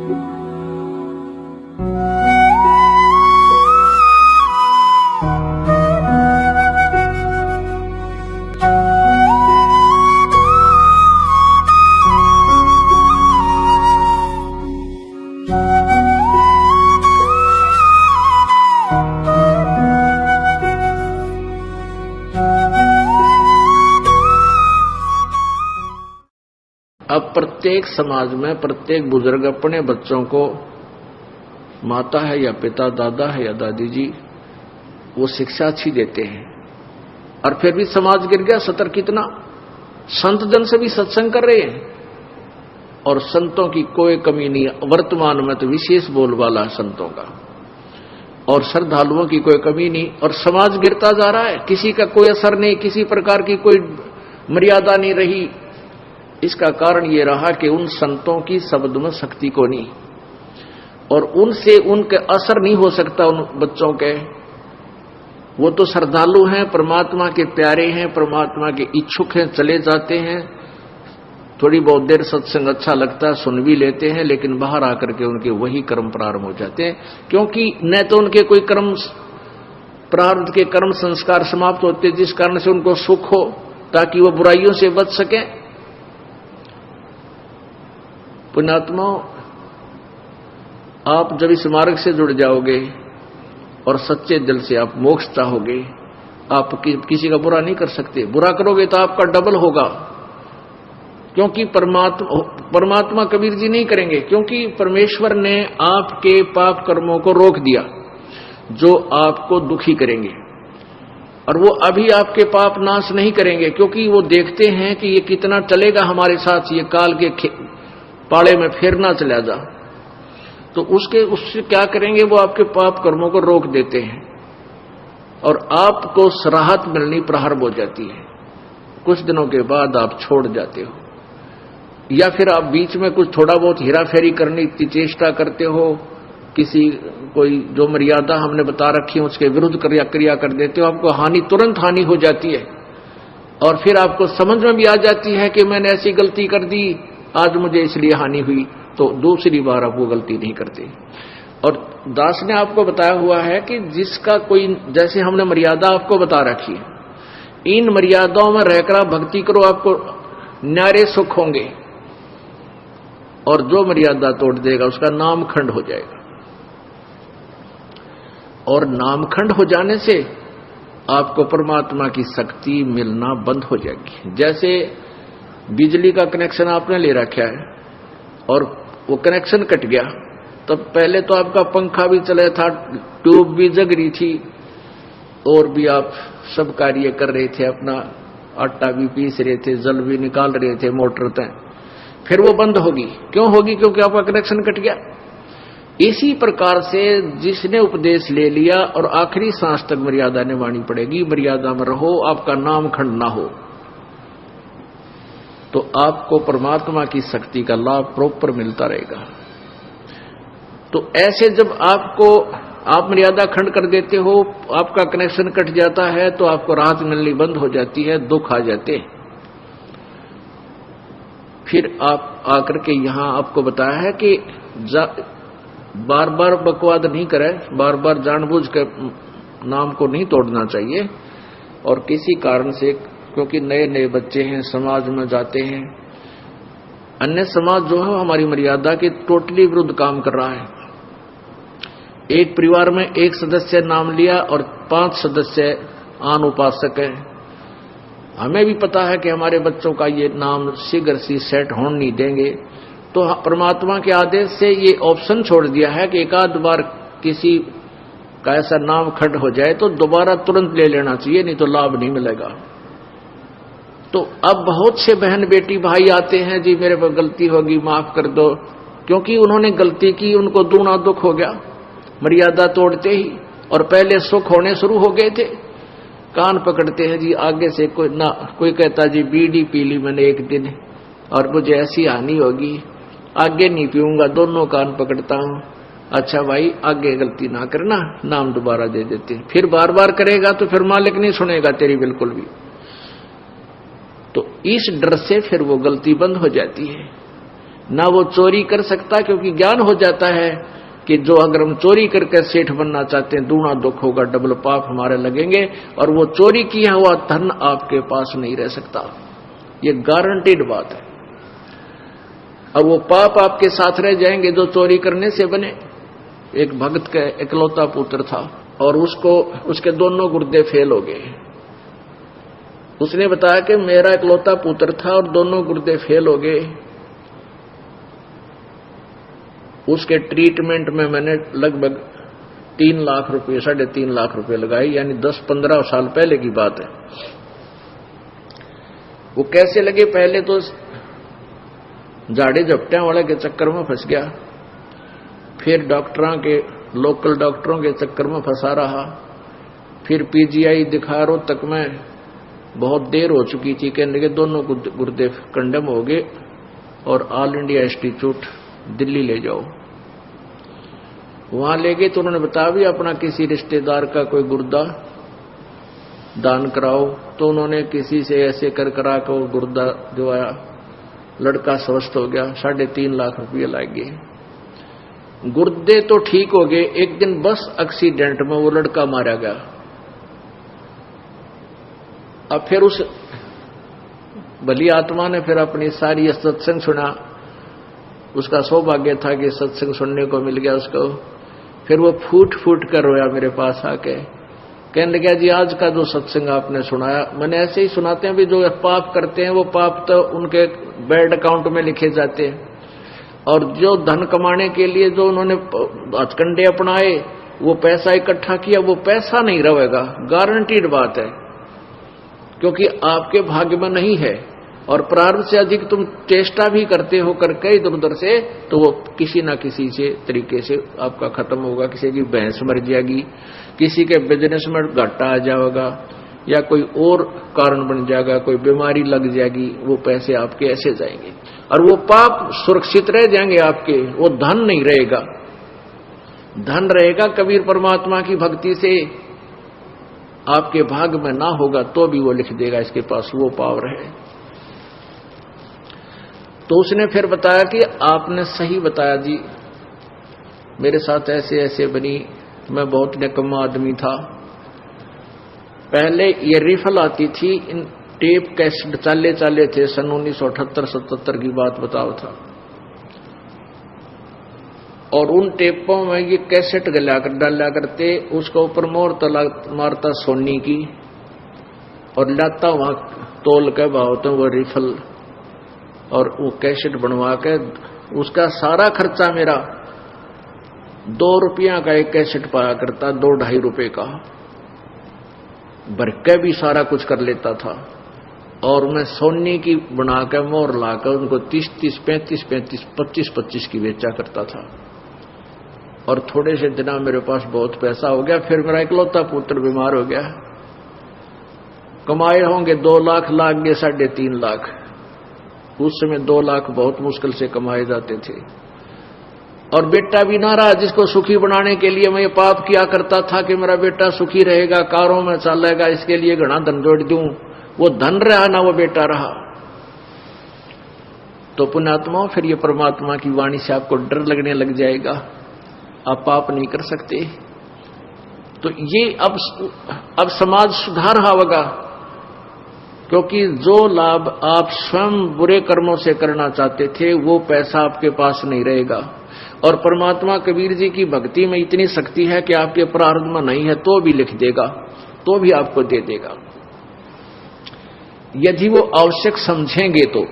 अब प्रत्येक समाज में प्रत्येक बुजुर्ग अपने बच्चों को, माता है या पिता, दादा है या दादी जी, वो शिक्षा अच्छी देते हैं। और फिर भी समाज गिर गया। सतर कितना संत जन से भी सत्संग कर रहे हैं और संतों की कोई कमी नहीं। वर्तमान में तो विशेष बोलबाला संतों का और श्रद्धालुओं की कोई कमी नहीं। और समाज गिरता जा रहा है, किसी का कोई असर नहीं, किसी प्रकार की कोई मर्यादा नहीं रही। इसका कारण ये रहा कि उन संतों की शब्द में शक्ति को नहीं, और उनसे उनके असर नहीं हो सकता उन बच्चों के। वो तो श्रद्धालु हैं, परमात्मा के प्यारे हैं, परमात्मा के इच्छुक हैं, चले जाते हैं, थोड़ी बहुत देर सत्संग अच्छा लगता है, सुन भी लेते हैं, लेकिन बाहर आकर के उनके वही कर्म प्रारंभ हो जाते हैं। क्योंकि न तो उनके कोई कर्म, प्रारब्ध के कर्म संस्कार समाप्त होते जिस कारण से उनको सुख हो, ताकि वो बुराइयों से बच सके। पुण्यात्मा, आप जब इस मार्ग से जुड़ जाओगे और सच्चे दिल से आप मोक्ष चाहोगे, आप किसी का बुरा नहीं कर सकते। बुरा करोगे तो आपका डबल होगा, क्योंकि परमात्मा कबीर जी नहीं करेंगे, क्योंकि परमेश्वर ने आपके पाप कर्मों को रोक दिया जो आपको दुखी करेंगे। और वो अभी आपके पाप नाश नहीं करेंगे, क्योंकि वो देखते हैं कि ये कितना चलेगा हमारे साथ, ये काल के पाले में फिर ना चला जा। तो उससे क्या करेंगे, वो आपके पाप कर्मों को रोक देते हैं और आपको राहत मिलनी प्रारंभ हो जाती है। कुछ दिनों के बाद आप छोड़ जाते हो, या फिर आप बीच में कुछ थोड़ा बहुत हेरा फेरी करने की चेष्टा करते हो, किसी कोई जो मर्यादा हमने बता रखी है उसके विरुद्ध क्रिया कर देते हो, आपको हानि, तुरंत हानि हो जाती है। और फिर आपको समझ में भी आ जाती है कि मैंने ऐसी गलती कर दी, आज मुझे इसलिए हानि हुई, तो दूसरी बार आप वो गलती नहीं करते। और दास ने आपको बताया हुआ है कि जिसका कोई, जैसे हमने मर्यादा आपको बता रखी है, इन मर्यादाओं में रहकर आप भक्ति करो, आपको न्यारे सुख होंगे। और जो मर्यादा तोड़ देगा उसका नामखंड हो जाएगा, और नामखंड हो जाने से आपको परमात्मा की शक्ति मिलना बंद हो जाएगी। जैसे बिजली का कनेक्शन आपने ले रखा है और वो कनेक्शन कट गया, तब पहले तो आपका पंखा भी चला था, ट्यूब भी जग रही थी, और भी आप सब कार्य कर रहे थे, अपना आटा भी पीस रहे थे, जल भी निकाल रहे थे मोटर तक। फिर वो बंद होगी। क्यों होगी? क्योंकि आपका कनेक्शन कट गया। इसी प्रकार से जिसने उपदेश ले लिया और आखिरी सांस तक मर्यादा निभानी पड़ेगी, मर्यादा में रहो, आपका नामखंड ना हो, तो आपको परमात्मा की शक्ति का लाभ प्रॉपर मिलता रहेगा। तो ऐसे जब आप मर्यादा खंड कर देते हो, आपका कनेक्शन कट जाता है, तो आपको राहत मिलनी बंद हो जाती है, दुख आ जाते हैं। फिर आप आकर के यहां आपको बताया है कि बार बार बकवाद नहीं करें, बार बार जानबूझ के नाम को नहीं तोड़ना चाहिए। और किसी कारण से, क्योंकि नए नए बच्चे हैं, समाज में जाते हैं, अन्य समाज जो है हमारी मर्यादा के टोटली विरुद्ध काम कर रहा है। एक परिवार में एक सदस्य नाम लिया और 5 सदस्य आन उपासक हैं। हमें भी पता है कि हमारे बच्चों का ये नाम शीघ्र सी सेट होने नहीं देंगे, तो परमात्मा के आदेश से ये ऑप्शन छोड़ दिया है कि एक आध बार किसी का ऐसा नाम खंड हो जाए तो दोबारा तुरंत ले लेना चाहिए, नहीं तो लाभ नहीं मिलेगा। तो अब बहुत से बहन बेटी भाई आते हैं, जी मेरे पर गलती होगी, माफ कर दो, क्योंकि उन्होंने गलती की, उनको दूना दुख हो गया मर्यादा तोड़ते ही, और पहले सुख होने शुरू हो गए थे। कान पकड़ते हैं जी, आगे से कोई कहता जी बीड़ी पी ली मैंने एक दिन और मुझे ऐसी हानि होगी, आगे नहीं पीऊंगा, दोनों कान पकड़ता हूं। अच्छा भाई, आगे गलती ना करना, नाम दोबारा दे देते। फिर बार बार करेगा तो फिर मालिक नहीं सुनेगा तेरी बिल्कुल भी। तो इस डर से फिर वो गलती बंद हो जाती है। ना वो चोरी कर सकता, क्योंकि ज्ञान हो जाता है कि जो अगर हम चोरी करके सेठ बनना चाहते हैं, दूना दुख होगा, डबल पाप हमारे लगेंगे, और वो चोरी किया हुआ धन आपके पास नहीं रह सकता। ये गारंटीड बात है। अब वो पाप आपके साथ रह जाएंगे जो चोरी करने से बने। एक भक्त का इकलौता पुत्र था और उसके दोनों गुर्दे फेल हो गए। उसने बताया कि मेरा इकलौता पुत्र था और दोनों गुर्दे फेल हो गए। उसके ट्रीटमेंट में मैंने लगभग 3 लाख रुपए, 3.5 लाख रुपए लगाए, यानी 10-15 साल पहले की बात है। वो कैसे लगे? पहले तो झाड़े झपटियां वाले के चक्कर में फंस गया, फिर लोकल डॉक्टरों के चक्कर में फंसा रहा, फिर पीजीआई दिखा रोहतक में बहुत देर हो चुकी थी, कहने के दोनों गुर्दे कंडम हो गए और ऑल इंडिया इंस्टीट्यूट दिल्ली ले जाओ। वहां ले गए तो उन्होंने बताया भी अपना किसी रिश्तेदार का कोई गुर्दा दान कराओ। तो उन्होंने किसी से ऐसे कर करा के वो गुर्दा दिवाया, लड़का स्वस्थ हो गया। 3.5 लाख रुपये लग गए। गुर्दे तो ठीक हो गए। एक दिन बस एक्सीडेंट में वो लड़का मारा गया। अब फिर उस भली आत्मा ने फिर अपनी सारी सत्संग सुना। उसका सौभाग्य था कि सत्संग सुनने को मिल गया उसको। फिर वो फूट फूट कर रोया मेरे पास आके, कहने लगा जी आज का जो सत्संग आपने सुनाया, मैंने ऐसे ही सुनाते हैं भी जो पाप करते हैं वो पाप तो उनके बैड अकाउंट में लिखे जाते हैं, और जो धन कमाने के लिए जो उन्होंने हथकंडे अपनाए, वो पैसा इकट्ठा किया, वो पैसा नहीं रहेगा। गारंटीड बात है, क्योंकि आपके भाग्य में नहीं है। और प्रारब्ध से अधिक तुम चेष्टा भी करते हो करके इधर उधर से, तो वो किसी ना किसी से तरीके से आपका खत्म होगा। किसी की भैंस मर जाएगी, किसी के बिजनेस में घाटा आ जाएगा, या कोई और कारण बन जाएगा, कोई बीमारी लग जाएगी, वो पैसे आपके ऐसे जाएंगे और वो पाप सुरक्षित रह जाएंगे आपके। वो धन नहीं रहेगा। धन रहेगा कबीर परमात्मा की भक्ति से। आपके भाग में ना होगा तो भी वो लिख देगा इसके पास वो पावर है। तो उसने फिर बताया कि आपने सही बताया जी, मेरे साथ ऐसे ऐसे बनी, मैं बहुत निकम्मा आदमी था। पहले ये रिफल आती थी, इन टेप कैसेट चाले थे, सन 1978-77 की बात बताओ था। और उन टेपों में ये कैसेट डाला करते, उसके ऊपर मोहर मारता सोनी की और लाता वहां तोल के भाव तो वो रिफल और वो कैसेट बनवा के, उसका सारा खर्चा मेरा 2 रुपया का एक कैसेट पाया करता, 2-2.5 रुपए का भर के भी सारा कुछ कर लेता था। और मैं सोनी की बना के मोहर लाकर उनको 30-30, 35-35, 25-25 की बेचा करता था। और थोड़े से दिना मेरे पास बहुत पैसा हो गया। फिर मेरा इकलौता पुत्र बीमार हो गया। कमाए होंगे 2 लाख, लाग गए 3.5 लाख। उस समय 2 लाख बहुत मुश्किल से कमाए जाते थे। और बेटा भी ना रहा, जिसको सुखी बनाने के लिए मैं ये पाप किया करता था कि मेरा बेटा सुखी रहेगा, कारों में चलेगा, इसके लिए घना धन जोड़ दूं। वो धन रहा ना वो बेटा रहा। तो पुण्यात्मा, फिर ये परमात्मा की वाणी से आपको डर लगने लग जाएगा, आप पाप नहीं कर सकते। तो ये अब समाज सुधार होगा, क्योंकि जो लाभ आप स्वयं बुरे कर्मों से करना चाहते थे वो पैसा आपके पास नहीं रहेगा। और परमात्मा कबीर जी की भक्ति में इतनी शक्ति है कि आपके प्रारब्ध में नहीं है तो भी लिख देगा, तो भी आपको दे देगा, यदि वो आवश्यक समझेंगे तो।